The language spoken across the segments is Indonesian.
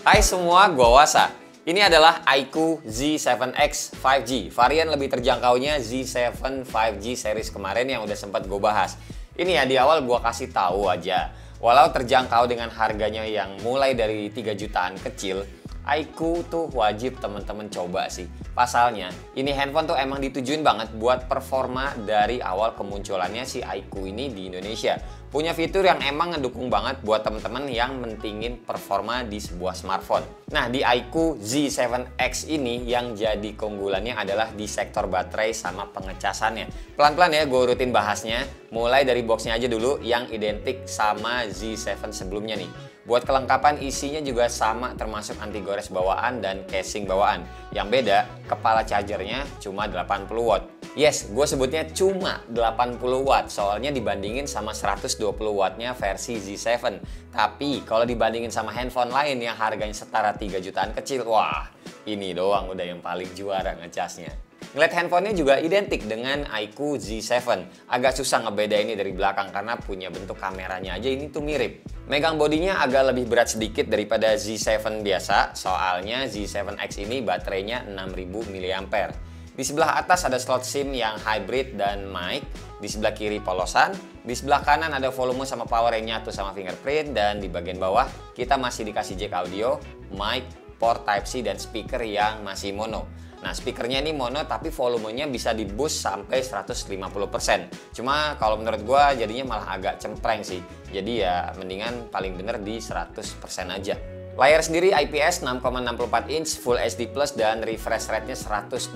Hai semua, gua Wasa. Ini adalah iQOO Z7X 5G. Varian lebih terjangkaunya Z7 5G series kemarin yang udah sempat gue bahas. Ini ya di awal gua kasih tahu aja. Walau terjangkau dengan harganya yang mulai dari 3 jutaan kecil, iQOO tuh wajib temen-temen coba sih. Pasalnya, ini handphone tuh emang ditujuin banget buat performa dari awal kemunculannya si iQOO ini di Indonesia. Punya fitur yang emang ngedukung banget buat temen-temen yang mentingin performa di sebuah smartphone. Nah, di iQOO Z7X ini yang jadi keunggulannya adalah di sektor baterai sama pengecasannya. Pelan-pelan ya gue urutin bahasnya, mulai dari boxnya aja dulu yang identik sama Z7 sebelumnya nih. Buat kelengkapan isinya juga sama termasuk anti gores bawaan dan casing bawaan. Yang beda, kepala chargernya cuma 80 watt. Yes, gue sebutnya cuma 80 watt soalnya dibandingin sama 120 wattnya versi Z7. Tapi kalau dibandingin sama handphone lain yang harganya setara 3 jutaan kecil, wah ini doang udah yang paling juara ngecasnya. Ngeliat handphonenya juga identik dengan iQOO Z7. Agak susah ngebedainnya dari belakang karena punya bentuk kameranya aja ini tuh mirip. Megang bodinya agak lebih berat sedikit daripada Z7 biasa, soalnya Z7X ini baterainya 6000 mAh. Di sebelah atas ada slot SIM yang hybrid dan mic, di sebelah kiri polosan, di sebelah kanan ada volume sama power yang nyatu sama fingerprint, dan di bagian bawah kita masih dikasih jack audio, mic, port Type-C dan speaker yang masih mono. Nah, speakernya ini mono tapi volumenya bisa di boost sampai 150%. Cuma kalau menurut gua jadinya malah agak cempreng sih. Jadi ya mendingan paling bener di 100% aja. Layar sendiri IPS 6,64 inch Full HD Plus dan refresh rate-nya 120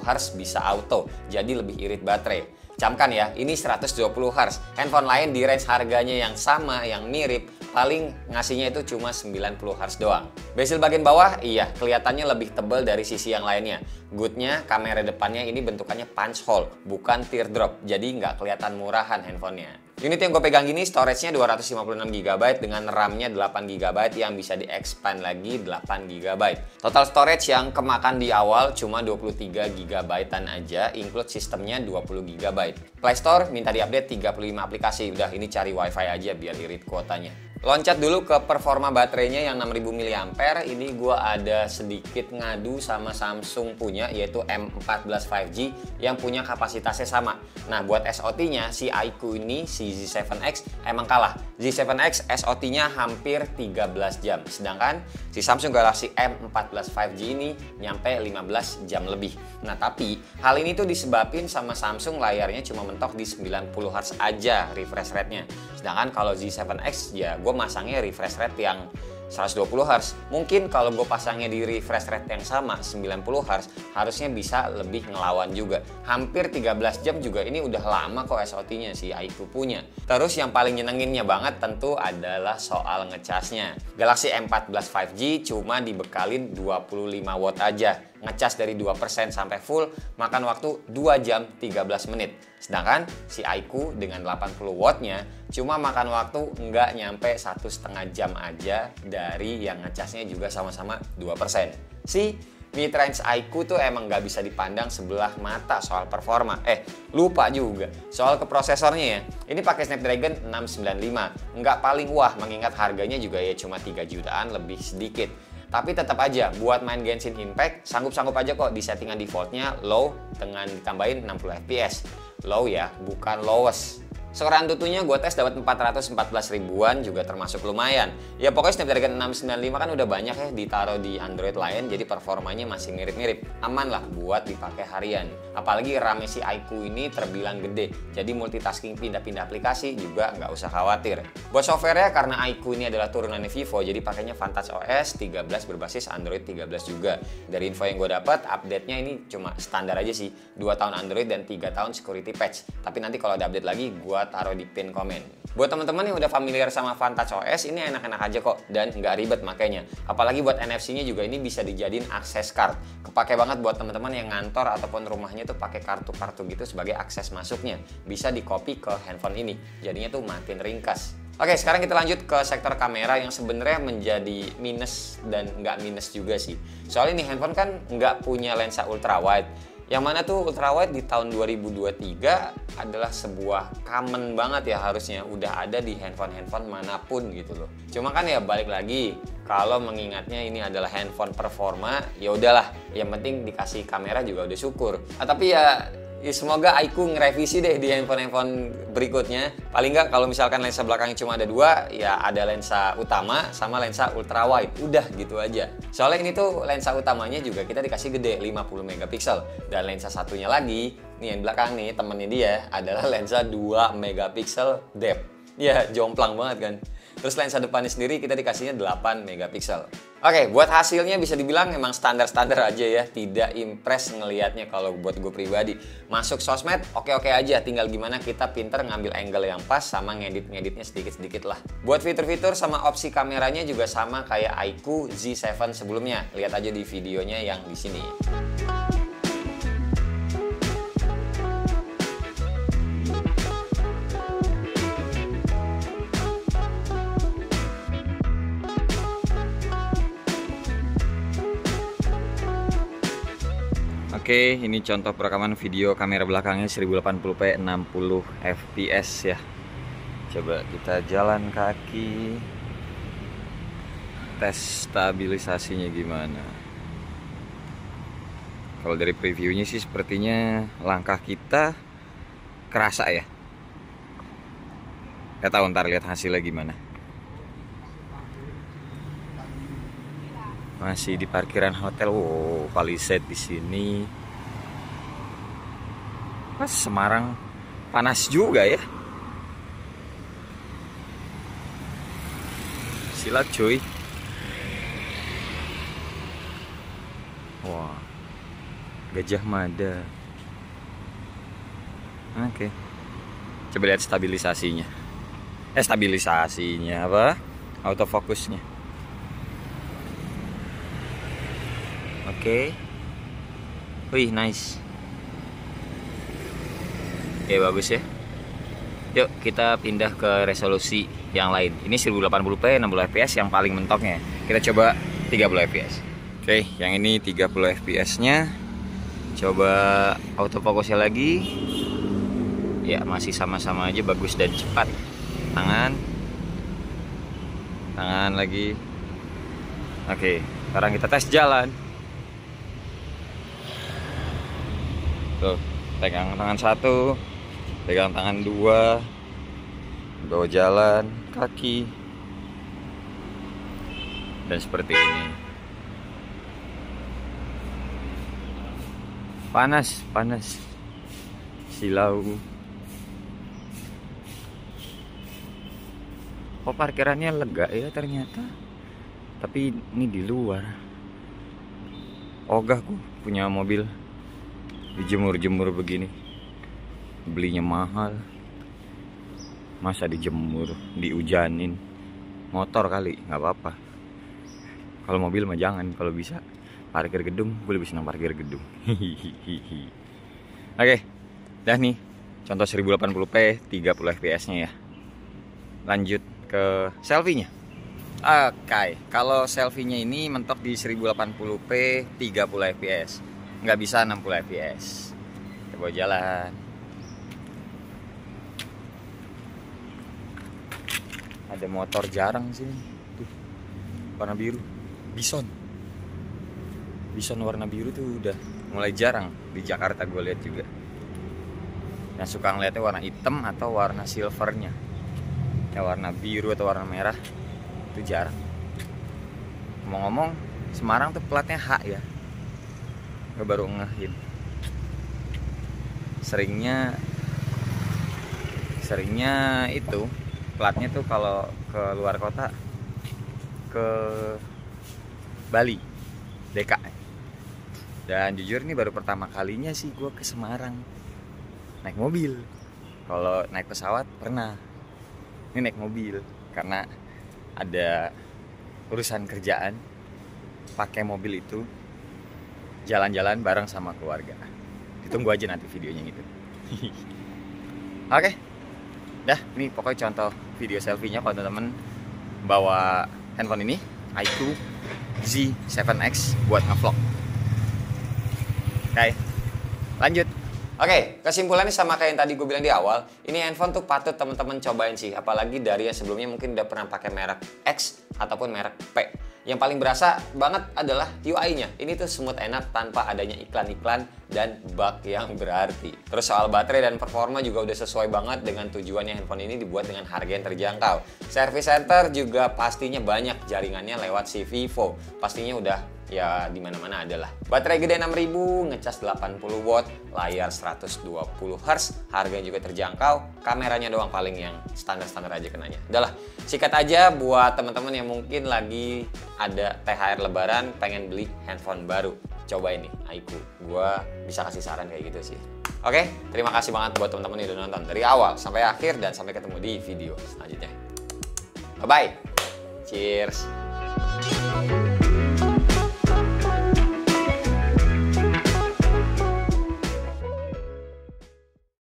Hz bisa auto, jadi lebih irit baterai. Camkan ya, ini 120 Hz. Handphone lain di range harganya yang sama, yang mirip, paling ngasihnya itu cuma 90 Hz doang. Bezel bagian bawah, iya, kelihatannya lebih tebal dari sisi yang lainnya. Goodnya, kamera depannya ini bentukannya punch hole, bukan teardrop, jadi nggak kelihatan murahan handphonenya. Unit yang gue pegang gini storage-nya 256GB dengan RAM-nya 8GB yang bisa di-expand lagi 8GB. Total storage yang kemakan di awal cuma 23GB-an aja, include sistemnya 20GB. Play Store minta di-update 35 aplikasi. Udah, ini cari wifi aja biar irit kuotanya. Loncat dulu ke performa baterainya yang 6000 mAh. Ini gue ada sedikit ngadu sama Samsung punya, yaitu M14 5G yang punya kapasitasnya sama. Nah, buat SOT-nya si iQOO ini, si Z7X emang kalah. Z7X SOT-nya hampir 13 jam. Sedangkan si Samsung Galaxy M14 5G ini nyampe 15 jam lebih. Nah, tapi hal ini tuh disebabin sama Samsung layarnya cuma mentok di 90 Hz aja refresh rate-nya. Sedangkan kalau Z7X ya gue masangnya refresh rate yang 120 Hz. Mungkin kalau gue pasangnya di refresh rate yang sama 90 Hz harusnya bisa lebih ngelawan juga. Hampir 13 jam juga ini udah lama kok SOT-nya si iQOO punya. Terus yang paling nyenenginnya banget tentu adalah soal ngecasnya. Galaxy M14 5G cuma dibekalin 25 watt aja. Ngecas dari 2% sampai full makan waktu 2 jam 13 menit. Sedangkan si iQOO dengan 80 wattnya cuma makan waktu nggak nyampe 1,5 jam aja dari yang ngecasnya juga sama-sama 2%. Si mid-range iQOO tuh emang nggak bisa dipandang sebelah mata soal performa. Lupa juga soal ke prosesornya ya. Ini pakai Snapdragon 695. Nggak paling wah mengingat harganya juga ya cuma 3 jutaan lebih sedikit. Tapi tetap aja buat main Genshin Impact sanggup-sanggup aja kok di settingan defaultnya low dengan ditambahin 60 fps. Low ya, bukan lowest. Skor Antutunya gue tes dapat 414 ribuan juga termasuk lumayan. Ya pokoknya Snapdragon 695 kan udah banyak ya ditaruh di Android lain, jadi performanya masih mirip-mirip. Aman lah buat dipakai harian. Apalagi RAM si iQOO ini terbilang gede, jadi multitasking pindah-pindah aplikasi juga nggak usah khawatir. Buat softwarenya karena iQOO ini adalah turunannya Vivo, jadi pakainya Vantage OS 13 berbasis Android 13 juga. Dari info yang gue dapat, update-nya ini cuma standar aja sih, 2 tahun Android dan 3 tahun security patch. Tapi nanti kalau ada update lagi, gue taruh di pin komen. Buat teman-teman yang udah familiar sama Vantage OS, ini enak-enak aja kok dan nggak ribet makanya. Apalagi buat NFC-nya juga ini bisa dijadiin akses card. Kepake banget buat teman-teman yang ngantor ataupun rumahnya tuh pakai kartu-kartu gitu sebagai akses masuknya. Bisa di copy ke handphone ini. Jadinya tuh makin ringkas. Oke, sekarang kita lanjut ke sektor kamera yang sebenarnya menjadi minus dan nggak minus juga sih. Soalnya ini handphone kan nggak punya lensa ultra wide. Yang mana tuh ultrawide di tahun 2023 adalah sebuah common banget ya, harusnya udah ada di handphone manapun gitu loh. Cuma kan ya balik lagi, kalau mengingatnya ini adalah handphone performa, ya udahlah, yang penting dikasih kamera juga udah syukur. Tapi ya semoga iQOO ngerevisi deh di handphone berikutnya. Paling nggak kalau misalkan lensa belakangnya cuma ada 2, ya ada lensa utama sama lensa ultrawide. Udah gitu aja. Soalnya ini tuh lensa utamanya juga kita dikasih gede 50 megapiksel. Dan lensa satunya lagi, nih yang belakang nih temennya dia adalah lensa 2 megapiksel depth. Ya jomplang banget kan. Terus lensa depannya sendiri kita dikasihnya 8 megapiksel. Oke, buat hasilnya bisa dibilang emang standar-standar aja ya. Tidak impress ngelihatnya kalau buat gue pribadi. Masuk sosmed oke-oke aja. Tinggal gimana kita pinter ngambil angle yang pas sama ngedit-ngeditnya sedikit-sedikit lah. Buat fitur-fitur sama opsi kameranya juga sama kayak iQOO Z7 sebelumnya. Lihat aja di videonya yang di sini. Oke, ini contoh perekaman video kamera belakangnya 1080p 60 fps ya. Coba kita jalan kaki, tes stabilisasinya gimana. Kalau dari previewnya sih sepertinya langkah kita kerasa ya. Gak tahu ntar lihat hasilnya gimana. Masih di parkiran hotel. Wow, Palisade di sini. Pas Semarang panas juga ya. Silat cuy. Wah, Gajah Mada. Oke. Coba lihat stabilisasinya. Stabilisasinya apa? Autofokusnya. Oke. Wih, nice. Oke, bagus ya. Yuk kita pindah ke resolusi yang lain. Ini 1080p 60 fps yang paling mentoknya. Kita coba 30 fps. Oke, yang ini 30 fps nya. Coba autofokusnya lagi. Ya, masih sama-sama aja bagus dan cepat. Tangan lagi. Oke, sekarang kita tes jalan. Tuh, pegang tangan 1, pegang tangan 2, bawa jalan kaki, dan seperti ini. Panas silau. Kok parkirannya lega ya ternyata. Tapi ini di luar. Ogah ku punya mobil dijemur-jemur begini. Belinya mahal. Masa dijemur, diujanin. Motor kali, nggak apa-apa. Kalau mobil mah jangan, kalau bisa parkir gedung, gue lebih senang parkir gedung. Oke, dah nih contoh 1080p 30 fps nya ya. Lanjut ke selfie-nya. Oke, kalau selfie-nya ini mentok di 1080p 30 fps, nggak bisa 60 fps. Coba jalan. Ada motor jarang sih. Tuh, warna biru. Bison warna biru tuh udah mulai jarang di Jakarta, gue lihat juga. Yang suka ngeliatnya warna hitam atau warna silvernya. Ya warna biru atau warna merah itu jarang. Ngomong-ngomong, Semarang tuh platnya H ya. Gue baru ngehin. Seringnya itu platnya tuh kalau ke luar kota, ke Bali, DKI. Dan jujur ini baru pertama kalinya sih gue ke Semarang naik mobil. Kalau naik pesawat pernah, ini naik mobil karena ada urusan kerjaan, pakai mobil itu jalan-jalan bareng sama keluarga. Ditunggu aja nanti videonya gitu. Oke, dah ini pokoknya contoh video selfie-nya kalau teman-teman bawa handphone ini iQOO Z7X buat ngevlog. Oke, Lanjut. Oke, kesimpulannya sama kayak yang tadi gue bilang di awal, ini handphone tuh patut teman-teman cobain sih, apalagi dari yang sebelumnya mungkin udah pernah pakai merek X ataupun merek P. Yang paling berasa banget adalah UI-nya. Ini tuh smooth enak tanpa adanya iklan-iklan dan bug yang berarti. Terus soal baterai dan performa juga udah sesuai banget dengan tujuannya handphone ini dibuat dengan harga yang terjangkau. Service center juga pastinya banyak jaringannya lewat si Vivo. Pastinya udah ya di mana-mana adalah. Baterai gede 6000, ngecas 80 watt, layar 120 Hz, harganya juga terjangkau, kameranya doang paling yang standar-standar aja kenanya. Udahlah, sikat aja buat teman-teman yang mungkin lagi ada THR lebaran pengen beli handphone baru. Coba ini, iQOO. Gua bisa kasih saran kayak gitu sih. Oke, terima kasih banget buat teman-teman yang udah nonton dari awal sampai akhir dan sampai ketemu di video selanjutnya. Bye-bye. Cheers.